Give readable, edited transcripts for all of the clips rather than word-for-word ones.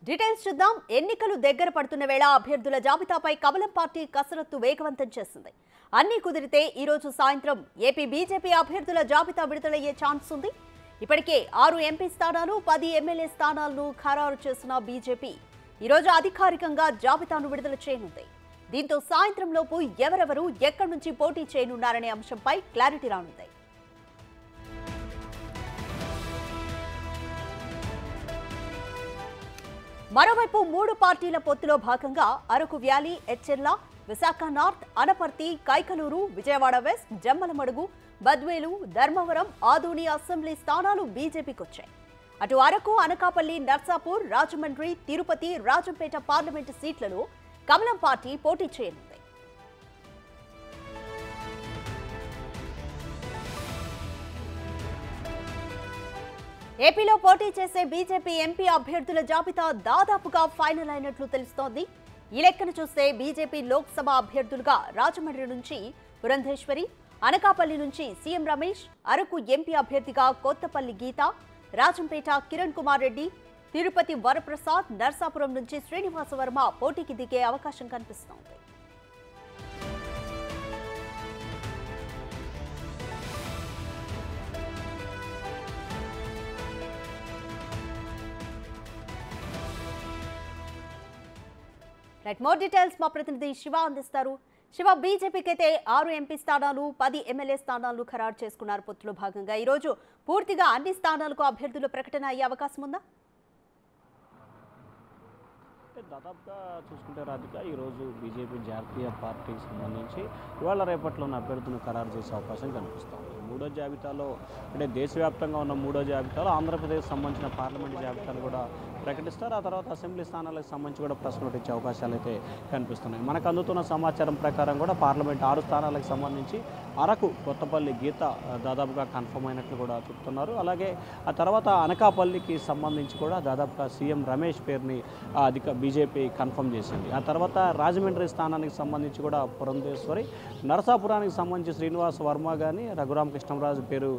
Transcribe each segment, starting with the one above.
Details చూద్దాం. ఎన్నికలు దగ్గర పడుతున్న వేళ అభ్యర్థుల జాబితాపై కమలం పార్టీ కసరత్తు వేగవంతం చేసింది. అన్ని కుదిరితే ఈ రోజు సాయంత్రం ఏపీ బీజేపీ అభ్యర్థుల జాబితా విడుదలయ్యే ఛాన్స్ ఉంది. ఇప్పటికే 6 ఎంపీ స్థానాలు 10 ఎమ్మెల్యే స్థానాలను ఖరారు చేసిన బీజేపీ ఈ రోజు అధికారికంగా జాబితాను విడుదల చేయనుంది. దీంతో సాయంత్రం లోపు ఎవరెవరు ఎక్కడి నుంచి పోటీ చేయనున్నారనే అంశంపై క్లారిటీ రానుంది. మరోవైపు 3 పార్టీల పొత్తులో భాగంగా Araku valley, Etcherla, Visakha north, Anaparthi, Kaikaluru, Vijayawada west, Jammalamadugu, Badvel, Dharmavaram, Adoni assembly స్థానాలు బీజేపీకి వచ్చాయి. అటు అరకు, అనకాపల్లి, నర్సాపూర్, రాజమండ్రి, తిరుపతి, రాజంపేట పార్లమెంటు సీట్లలో కమలం పార్టీ పోటీ చేయనుంది. ఏపీలో పోటీ చేసే బీజేపీ ఎంపీ అభ్యర్థుల జాబితా దాదాపుగా ఫైనల్ అయినట్లు తెలుస్తోంది. ఈ లెక్కను చూస్తే బీజేపీ లోక్సభ అభ్యర్థులుగా రాజమండ్రి నుంచి పురంధేశ్వరి, అనకాపల్లి నుంచి సీఎం రమేష్, అరకు ఎంపీ అభ్యర్థిగా కొత్తపల్లి గీత, రాజంపేట కిరణ్ కుమార్ రెడ్డి, తిరుపతి వరప్రసాద్, నర్సాపురం నుంచి శ్రీనివాస వర్మ పోటీకి దిగే అవకాశం కనిపిస్తోంది. మోర్ డీటెయిల్స్ మా ప్రతినిధి శివ అందిస్తారు. శివ, బీజేపీకి అయితే 6 ఎంపీ స్థానాలు 10 ఎమ్మెల్యే స్థానాలు ఖరారు చేసుకున్నారు. పొత్తులో భాగంగా ఈరోజు పూర్తిగా అన్ని స్థానాలకు అభ్యర్థుల ప్రకటన అయ్యే అవకాశం ఉందా? దాదాపుగా చూసుకుంటే రాధిక ఈరోజు బీజేపీ జాతీయ పార్టీకి సంబంధించి ఇవాళ రేపట్లోని అభ్యర్థులను ఖరారు చేసే అవకాశం కనిపిస్తుంది. మూడో జాబితాలో అంటే దేశవ్యాప్తంగా ఉన్న మూడో జాబితాలో ఆంధ్రప్రదేశ్ సంబంధించిన పార్లమెంటు జాబితాను కూడా ప్రకటిస్తారు. ఆ తర్వాత అసెంబ్లీ స్థానాలకు సంబంధించి కూడా ప్రెస్ నోట్ ఇచ్చే అవకాశాలు అయితే కనిపిస్తున్నాయి. మనకు అందుతున్న సమాచారం ప్రకారం కూడా పార్లమెంట్ 6 స్థానాలకు సంబంధించి అరకు, కొత్తపల్లి గీత దాదాపుగా కన్ఫర్మ్ అయినట్లు కూడా చెప్తున్నారు. అలాగే ఆ తర్వాత అనకాపల్లికి సంబంధించి కూడా దాదాపుగా సీఎం రమేష్ పేరుని బీజేపీ కన్ఫర్మ్ చేసింది. ఆ తర్వాత రాజమండ్రి స్థానానికి సంబంధించి కూడా పురంధేశ్వరి, నరసాపురానికి సంబంధించి శ్రీనివాస వర్మ కానీ రఘురామకృష్ణరాజు పేరు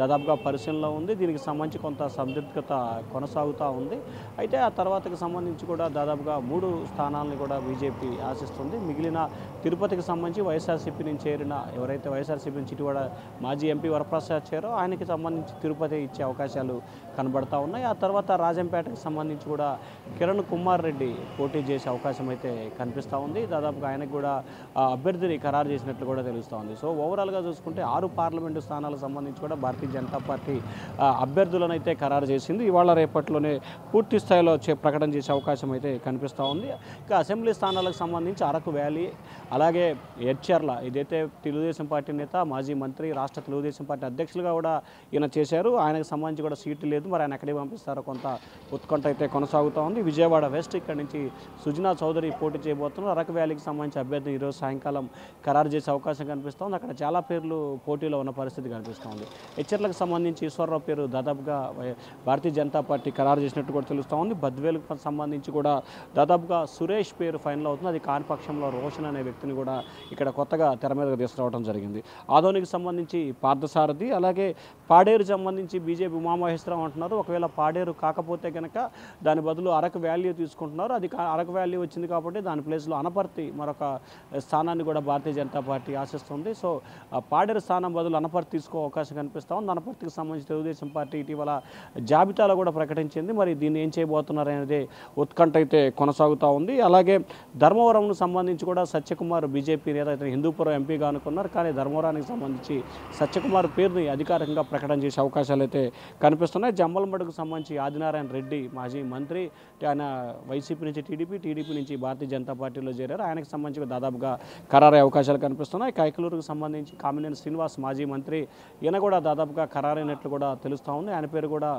దాదాపుగా పరిశీలనలో ఉంది. దీనికి సంబంధించి కొంత సందిగ్ధత కొనసాగుతూ ఉంది. అయితే ఆ తర్వాతకి సంబంధించి కూడా దాదాపుగా 3 స్థానాలని కూడా బీజేపీ ఆశిస్తుంది. మిగిలిన తిరుపతికి సంబంధించి వైఎస్ఆర్సీపీ నుంచి చేరిన ఎవరైతే వైఎస్ఆర్సీపీ నుంచి ఇటీవల మాజీ ఎంపీ వరప్రసాద్ చేరో ఆయనకి సంబంధించి తిరుపతి ఇచ్చే అవకాశాలు కనబడతా ఉన్నాయి. ఆ తర్వాత రాజంపేటకి సంబంధించి కూడా కిరణ్ కుమార్ రెడ్డి పోటీ చేసే అవకాశం అయితే కనిపిస్తూ ఉంది. దాదాపుగా ఆయనకు కూడా అభ్యర్థిని ఖరారు చేసినట్లు కూడా తెలుస్తూ ఉంది. సో ఓవరాల్గా చూసుకుంటే 6 పార్లమెంటు స్థానాలకు సంబంధించి కూడా భారతీయ జనతా పార్టీ అభ్యర్థులను అయితే ఖరారు చేసింది. ఇవాళ రేపట్లోనే పూర్తి స్థాయిలో ప్రకటన చేసే అవకాశం అయితే కనిపిస్తూ ఉంది. ఇక అసెంబ్లీ స్థానాలకు సంబంధించి అరకు వ్యాలీ, అలాగే ఎచ్చెర్ల, ఇదైతే తెలుగుదేశం పార్టీ నేత, మాజీ మంత్రి, రాష్ట్ర తెలుగుదేశం పార్టీ అధ్యక్షులుగా కూడా ఈయన చేశారు. ఆయనకు సంబంధించి కూడా సీటు లేదు, మరి ఆయన ఎక్కడికి పంపిస్తారో కొంత ఉత్కంఠ అయితే కొనసాగుతూ ఉంది. విజయవాడ వెస్ట్ ఇక్కడ నుంచి సుజనా చౌదరి పోటీ చేయబోతున్నారు. అరకు వ్యాలీకి సంబంధించి అభ్యర్థిని ఈరోజు సాయంకాలం ఖరారు చేసే అవకాశం కనిపిస్తుంది. అక్కడ చాలా పేర్లు పోటీలో ఉన్న పరిస్థితి కనిపిస్తుంది. ఎచ్చెర్లకు సంబంధించి ఈశ్వరరావు పేరు దాదాపుగా భారతీయ జనతా పార్టీ ఖరారు చేసినట్టు కూడా తెలుస్తూ ఉంది. బద్వేలుకు సంబంధించి కూడా దాదాపుగా సురేష్ పేరు ఫైనల్ అవుతుంది. అది కాని పక్షంలో రోషన్ అనే వ్యక్తిని కూడా ఇక్కడ కొత్తగా తెర మీదకి తీసుకురావడం జరిగింది. ఆదోనికి సంబంధించి పార్థసారథి, అలాగే పాడేరు సంబంధించి బీజేపీ ఉమామహేశ్వరరావు అంటున్నారు. ఒకవేళ పాడేరు కాకపోతే కనుక దాని బదులు అరకు వ్యాలీ తీసుకుంటున్నారు. అది అరకు వ్యాలీ వచ్చింది కాబట్టి దాని ప్లేస్లో అనపర్తి మరొక స్థానాన్ని కూడా భారతీయ జనతా పార్టీ ఆశిస్తుంది. సో పాడేరు స్థానం బదులు అనపర్తి తీసుకో అవకాశం కనిపిస్తూ ఉంది. అనపర్తికి సంబంధించి తెలుగుదేశం పార్టీ ఇటీవల జాబితాలో కూడా ప్రకటించింది. మరి దీన్ని ఏం చేయబోతున్నారు అనేది ఉత్కంఠ అయితే కొనసాగుతూ ఉంది. అలాగే ధర్మవరంకు సంబంధించి కూడా సత్యకుమార్ బీజేపీ నేత అయితే హిందూపురం ఎంపీగా అనుకున్నారు. కానీ ధర్మవరానికి సంబంధించి సత్యకుమార్ పేరుని అధికారికంగా ప్రకటన చేసే అవకాశాలు అయితే కనిపిస్తున్నాయి. జమ్మలమడుగుకు సంబంధించి ఆదినారాయణ రెడ్డి మాజీ మంత్రి, ఆయన వైసీపీ నుంచి టీడీపీ నుంచి భారతీయ జనతా పార్టీలో చేరారు. ఆయనకు సంబంధించి దాదాపుగా ఖరారయ్యే అవకాశాలు కనిపిస్తున్నాయి. కైకలూరుకు సంబంధించి కామినేని శ్రీనివాస్ మాజీ మంత్రి, ఈయన కూడా దాదాపుగా ఖరారైనట్లు కూడా తెలుస్తూ ఉంది. ఆయన పేరు కూడా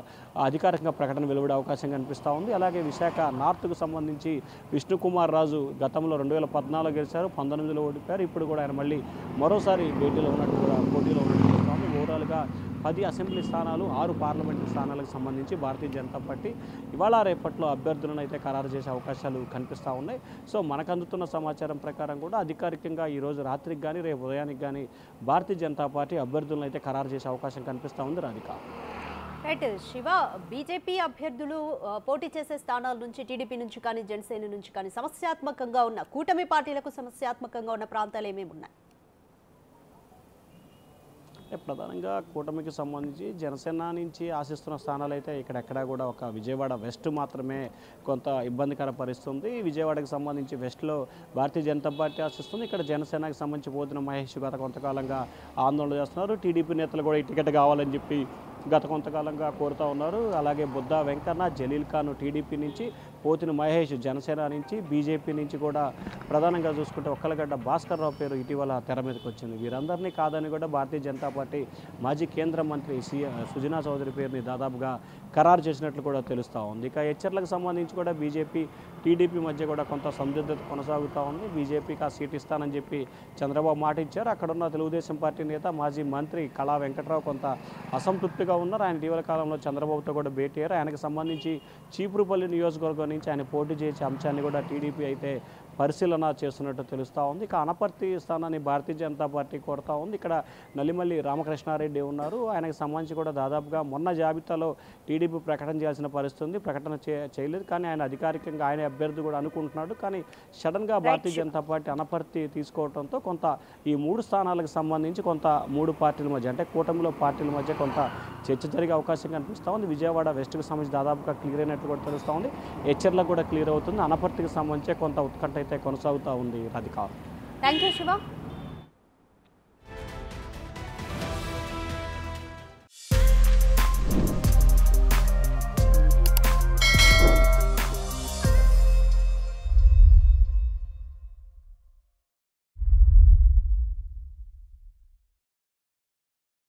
అధికారికంగా ప్రకటన వెలువడే అవకాశం కనిపిస్తూ ఉంది. అలాగే విశాఖ నార్త్కు సంబంధించి విష్ణుకుమార్ రాజు గతంలో 2014 గెలిచారు, 19లో ఓడిపోయారు. ఇప్పుడు కూడా ఆయన మళ్ళీ మరోసారి పోటీలో ఉన్నట్టు తెలుస్తోంది. ఓవరాల్గా 10 అసెంబ్లీ స్థానాలు, 6 పార్లమెంటు స్థానాలకు సంబంధించి భారతీయ జనతా పార్టీ ఇవాళ రేపట్లో అభ్యర్థులను అయితే ఖరారు చేసే అవకాశాలు కనిపిస్తూ ఉన్నాయి. సో మనకు అందుతున్న సమాచారం ప్రకారం కూడా అధికారికంగా ఈరోజు రాత్రికి కానీ రేపు ఉదయానికి కానీ భారతీయ జనతా పార్టీ అభ్యర్థులను అయితే ఖరారు చేసే అవకాశం కనిపిస్తూ ఉంది. రాధిక. రైట్ శివ, బీజేపీ అభ్యర్థులు పోటీ చేసే స్థానాల నుంచి టీడీపీ నుంచి కానీ జనసేన నుంచి కానీ సమస్యాత్మకంగా ఉన్న కూటమి పార్టీలకు సమస్యాత్మకంగా ఉన్న ప్రాంతాలు ఏమేమి ఉన్నాయి? ప్రధానంగా కూటమికి సంబంధించి జనసేన నుంచి ఆశిస్తున్న స్థానాలు అయితే ఇక్కడెక్కడా కూడా ఒక విజయవాడ వెస్ట్ మాత్రమే కొంత ఇబ్బందికర పరిస్థితుంది. విజయవాడకి సంబంధించి వెస్ట్లో భారతీయ జనతా పార్టీ ఆశిస్తుంది. ఇక్కడ జనసేనకి సంబంధించి పోతున్న మహేష్ గత కొంతకాలంగా ఆందోళన చేస్తున్నారు. టీడీపీ నేతలు కూడా ఈ టికెట్ కావాలని చెప్పి గత కొంతకాలంగా కోరుతూ ఉన్నారు. అలాగే బుద్ధా వెంకన్న, జలీల్ ఖాన్ టీడీపీ నుంచి, పోతిన మహేష్ జనసేన నుంచి, బీజేపీ నుంచి కూడా ప్రధానంగా చూసుకుంటే ఒక్కలగడ్డ భాస్కర్ రావు పేరు ఇటీవల తెర మీదకి వచ్చింది. వీరందరినీ కాదని కూడా భారతీయ జనతా పార్టీ మాజీ కేంద్ర మంత్రి సుజనా చౌదరి పేరుని దాదాపుగా ఖరారు చేసినట్లు కూడా తెలుస్తూ ఉంది. ఇక హెచ్చర్లకు సంబంధించి కూడా బీజేపీ టీడీపీ మధ్య కూడా కొంత సందిగ్ధత కొనసాగుతూ ఉంది. బీజేపీకి ఆ సీట్ ఇస్తానని చెప్పి చంద్రబాబు మాట ఇచ్చారు. అక్కడున్న తెలుగుదేశం పార్టీ నేత మాజీ మంత్రి కళా వెంకట్రావు కొంత అసంతృప్తిగా ఉన్నారు. ఆయన ఇటీవల కాలంలో చంద్రబాబుతో కూడా భేటీ అయ్యారు. ఆయనకు సంబంధించి చీపురుపల్లి నియోజకవర్గం నుంచి ఆయన పోటీ చేసే అంశాన్ని కూడా టీడీపీ అయితే పరిశీలన చేస్తున్నట్టు తెలుస్తూ ఉంది. ఇక అనపర్తి స్థానాన్ని భారతీయ జనతా పార్టీ కోరుతూ ఉంది. ఇక్కడ నల్లిమల్లి రామకృష్ణారెడ్డి ఉన్నారు. ఆయనకు సంబంధించి కూడా దాదాపుగా మొన్న జాబితాలో టీడీపీ ప్రకటన చేయాల్సిన పరిస్థితి ఉంది. ప్రకటన చేయలేదు. కానీ ఆయన అధికారికంగా ఆయన అభ్యర్థి కూడా అనుకుంటున్నాడు. కానీ సడన్గా భారతీయ జనతా పార్టీ అనపర్తి తీసుకోవడంతో కొంత ఈ 3 స్థానాలకు సంబంధించి కొంత 3 పార్టీల మధ్య అంటే కూటమిలో పార్టీల మధ్య కొంత చర్చ జరిగే అవకాశం కనిపిస్తూ ఉంది. విజయవాడ వెస్ట్కి సంబంధించి దాదాపుగా క్లియర్ అయినట్టు కూడా తెలుస్తూ ఉంది. హెచ్చర్లకు కూడా క్లియర్ అవుతుంది. అనపర్తికి సంబంధించి కొంత ఉత్కంఠ అయితే కొనసాగుతూ ఉంది. రాధిక. Thank you Shiva.